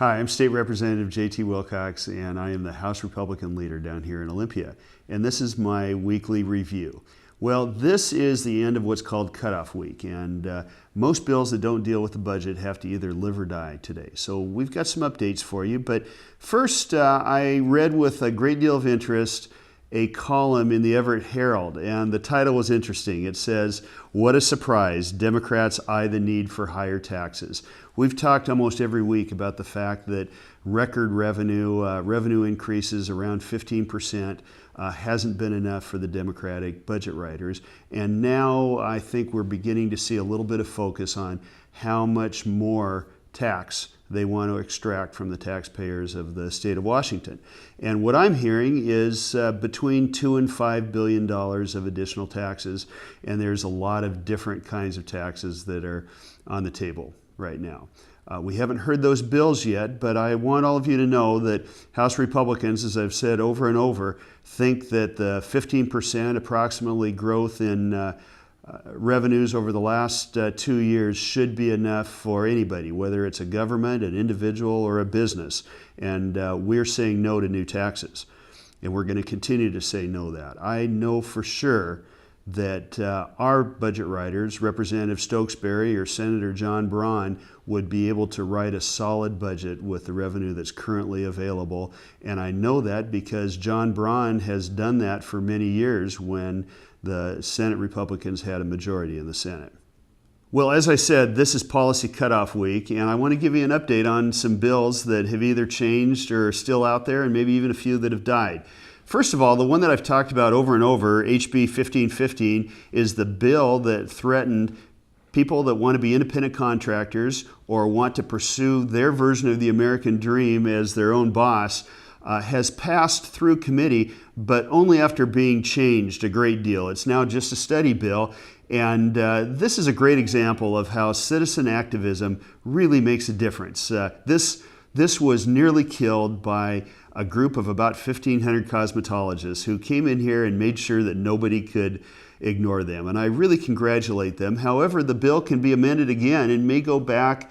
Hi, I'm State Representative J.T. Wilcox, and I am the House Republican Leader down here in Olympia. And this is my weekly review. Well, this is the end of what's called cutoff week, and most bills that don't deal with the budget have to either live or die today. So we've got some updates for you, but first I read with a great deal of interest a column in the Everett Herald, and the title was interesting. It says, "What a surprise, Democrats eye the need for higher taxes." We've talked almost every week about the fact that record revenue increases around 15% hasn't been enough for the Democratic budget writers. And now I think we're beginning to see a little bit of focus on how much more tax they want to extract from the taxpayers of the state of Washington. And what I'm hearing is between $2 and $5 billion of additional taxes, and there's a lot of different kinds of taxes that are on the table right now. We haven't heard those bills yet, but I want all of you to know that House Republicans, as I've said over and over, think that the 15% approximately growth in revenues over the last 2 years should be enough for anybody, whether it's a government, an individual, or a business. And we're saying no to new taxes. And we're going to continue to say no to that. I know for sure that our budget writers, Representative Stokesbury or Senator John Braun, would be able to write a solid budget with the revenue that's currently available. And I know that because John Braun has done that for many years when the Senate Republicans had a majority in the Senate. Well, as I said, this is policy cutoff week, and I want to give you an update on some bills that have either changed or are still out there, and maybe even a few that have died. First of all, the one that I've talked about over and over, HB 1515, is the bill that threatened people that want to be independent contractors or want to pursue their version of the American dream as their own boss. Has passed through committee, but only after being changed a great deal. It's now just a study bill, and this is a great example of how citizen activism really makes a difference. This was nearly killed by a group of about 1,500 cosmetologists who came in here and made sure that nobody could ignore them, and I really congratulate them. However, the bill can be amended again and may go back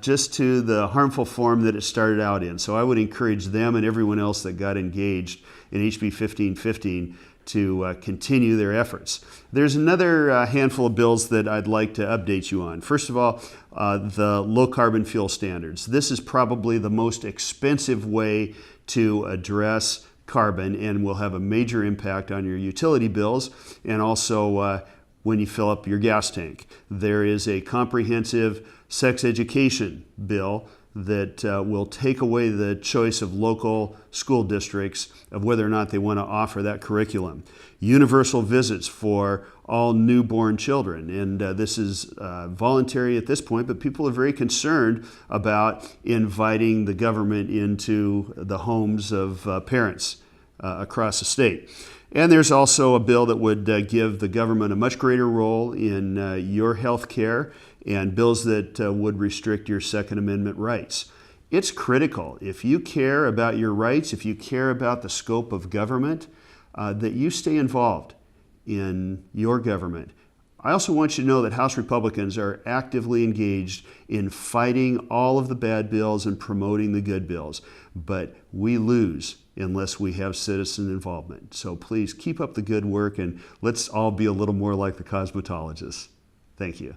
just to the harmful form that it started out in. So I would encourage them and everyone else that got engaged in HB 1515 to continue their efforts. There's another handful of bills that I'd like to update you on. First of all, the low carbon fuel standards. This is probably the most expensive way to address carbon and will have a major impact on your utility bills and also when you fill up your gas tank. There is a comprehensive sex education bill that will take away the choice of local school districts of whether or not they want to offer that curriculum. Universal visits for all newborn children, and this is voluntary at this point, but people are very concerned about inviting the government into the homes of parents across the state. And there's also a bill that would give the government a much greater role in your health care and bills that would restrict your Second Amendment rights. It's critical, if you care about your rights, if you care about the scope of government, that you stay involved in your government. I also want you to know that House Republicans are actively engaged in fighting all of the bad bills and promoting the good bills, but we lose unless we have citizen involvement. So please keep up the good work and let's all be a little more like the cosmetologists. Thank you.